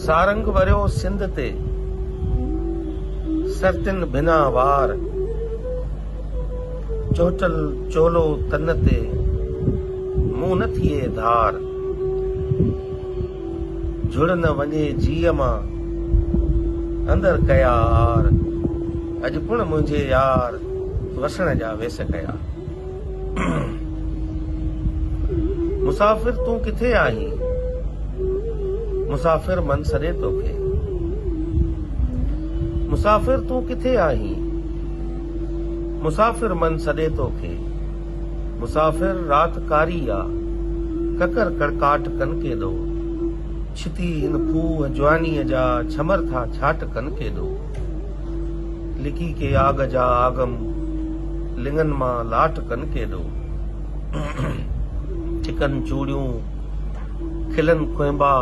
सारंग वरियो सिंध ते सरतिन बिना वार चोटल चोलो तन ते मुंह न थिए धार जुड़ न वञे जीअ मां अंदर कया आर अॼु पुण मुंहिंजे यार वसण जा वेस कया। मुसाफ़िर तूं किथे आहीं मुसाफ़िर मन सॾे तोखे। मुसाफ़िर तूं किथे आहीं मुसाफ़िर मन सॾे तोखे। मुसाफ़िर रात कारी आ ककर कड़काट कन के दो छिती हिन फूह जवानीअ जा छमर था छाट कन के दो। लिकी के आग जा आगम लिंगन मां लाट कन के दो। चिकन चूड़ियूं खिलन खुंबा